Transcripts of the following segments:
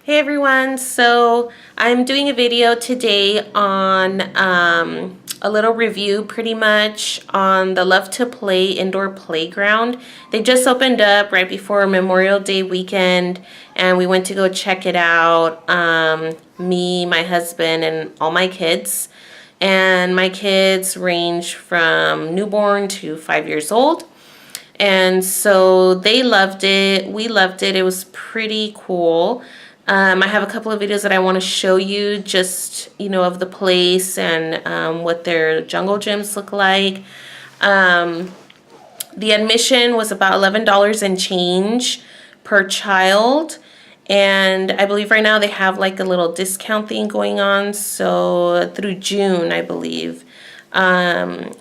Hey everyone, so I'm doing a video today on a little review pretty much on the Luv2Play indoor playground. They just opened up right before Memorial Day weekend and we went to go check it out, me, my husband, and all my kids. And my kids range from newborn to 5 years old. And so they loved it. We loved it. It was pretty cool. I have a couple of videos that I want to show you just, of the place and what their jungle gyms look like. The admission was about $11 and change per child. And I believe right now they have like a little discount thing going on. So through June, I believe.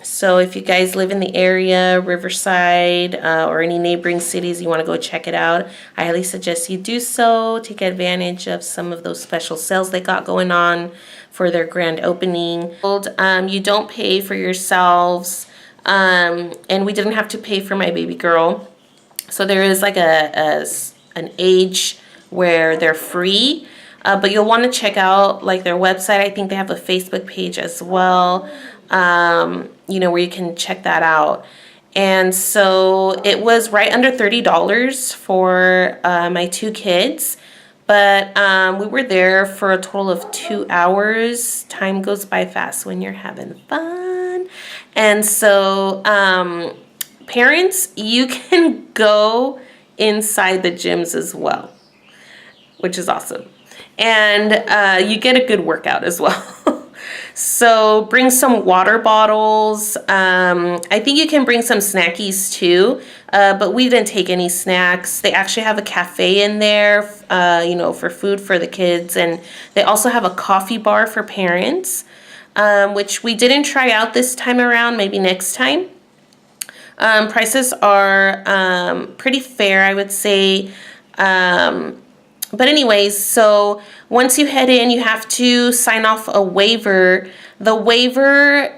So if you guys live in the area, Riverside, or any neighboring cities, you want to go check it out, I highly suggest you do so. Take advantage of some of those special sales they got going on for their grand opening. You don't pay for yourselves, and we didn't have to pay for my baby girl. So there is like an age where they're free. But you'll want to check out like their website. I think they have a Facebook page as well, where you can check that out. And so it was right under $30 for my two kids. But we were there for a total of 2 hours. Time goes by fast when you're having fun. And so parents, you can go inside the gyms as well, which is awesome. And you get a good workout as well. So bring some water bottles. I think you can bring some snackies too, but we didn't take any snacks. They actually have a cafe in there, for food for the kids. And they also have a coffee bar for parents, which we didn't try out this time around, maybe next time. Prices are pretty fair, I would say. But anyways, so once you head in, you have to sign off a waiver. The waiver,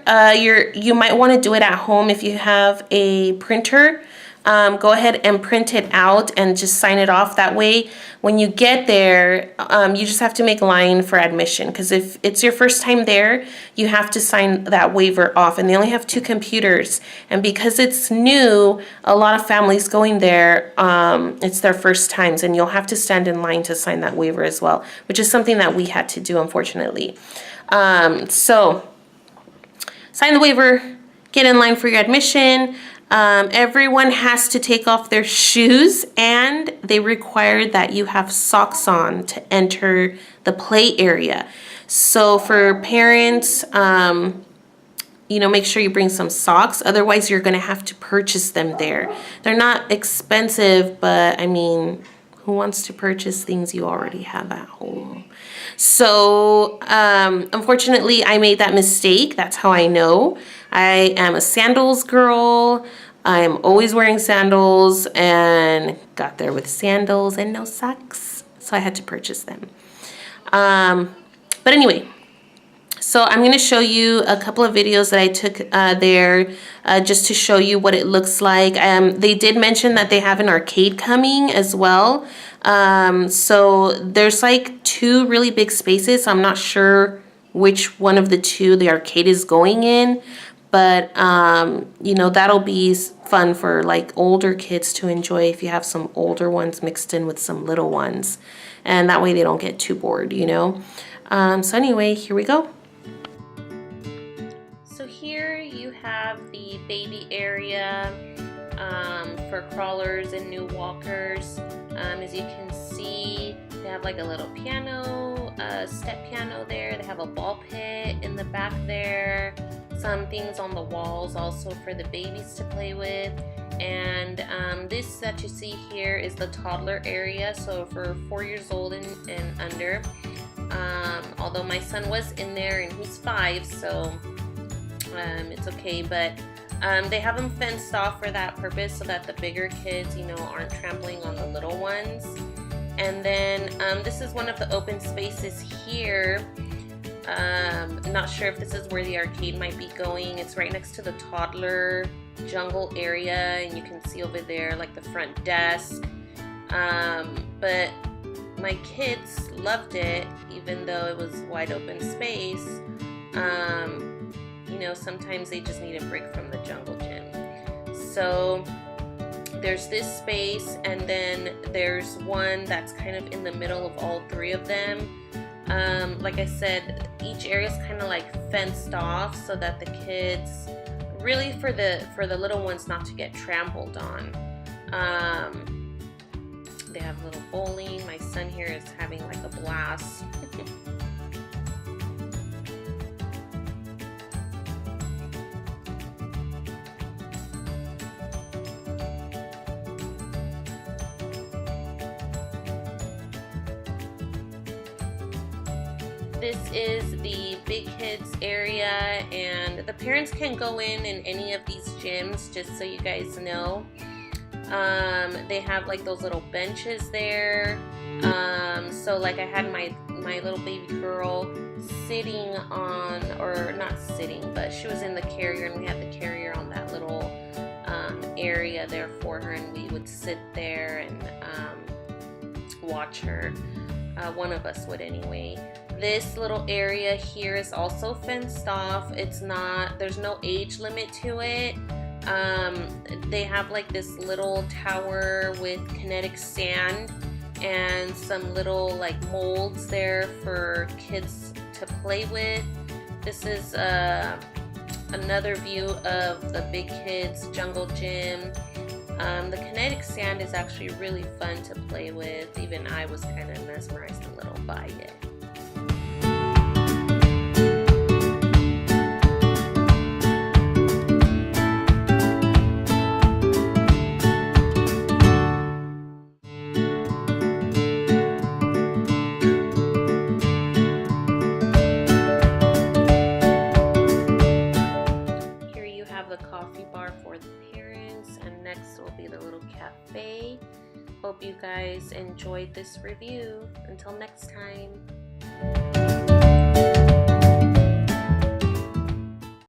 you might want to do it at home if you have a printer. Go ahead and print it out and just sign it off. That way, when you get there, you just have to make a line for admission. Because if it's your first time there, you have to sign that waiver off. And they only have 2 computers. And because it's new, a lot of families going there, it's their first times. And you'll have to stand in line to sign that waiver as well, which is something that we had to do, unfortunately. So sign the waiver, get in line for your admission. Everyone has to take off their shoes, and they require that you have socks on to enter the play area. So for parents, make sure you bring some socks. Otherwise, you're going to have to purchase them there. They're not expensive, but I mean, who wants to purchase things you already have at home? So unfortunately, I made that mistake. That's how I know. I am a sandals girl. I am always wearing sandals and got there with sandals and no socks. So I had to purchase them. But anyway, so I'm going to show you a couple of videos that I took there just to show you what it looks like. They did mention that they have an arcade coming as well. So there's like 2 really big spaces. I'm not sure which one of the 2 the arcade is going in. But, that'll be fun for like older kids to enjoy if you have some older ones mixed in with some little ones. And that way they don't get too bored, So anyway, here we go. So here you have the baby area for crawlers and new walkers. As you can see, they have like a little piano, step piano there. They have a ball pit in the back there. Some things on the walls also for the babies to play with. And this that you see here is the toddler area, so for 4 years old and under. Although my son was in there and he's 5, so it's okay. But they have them fenced off for that purpose so that the bigger kids, aren't trampling on the little ones. And then this is one of the open spaces here. Not sure if this is where the arcade might be going. It's right next to the toddler jungle area, and you can see over there like the front desk. But my kids loved it, even though it was wide open space. You know, sometimes they just need a break from the jungle gym. So there's this space, and then there's one that's kind of in the middle of all three of them. Like I said, each area is kind of like fenced off so that the kids, really for the little ones not to get trampled on. They have a little bowling. My son here is having like a blast. This is the big kids area, and the parents can go in any of these gyms, just so you guys know. They have like those little benches there. So like I had my little baby girl sitting on, or not sitting, but she was in the carrier, and we had the carrier on that little area there for her, and we would sit there and watch her. One of us would anyway. This little area here is also fenced off. It's not, there's no age limit to it. They have like this little tower with kinetic sand and some little like molds there for kids to play with. This is another view of the big kids jungle gym. The kinetic sand is actually really fun to play with. Even I was kind of mesmerized a little by it. The coffee bar for the parents, and next will be the little cafe. Hope you guys enjoyed this review. Until next time.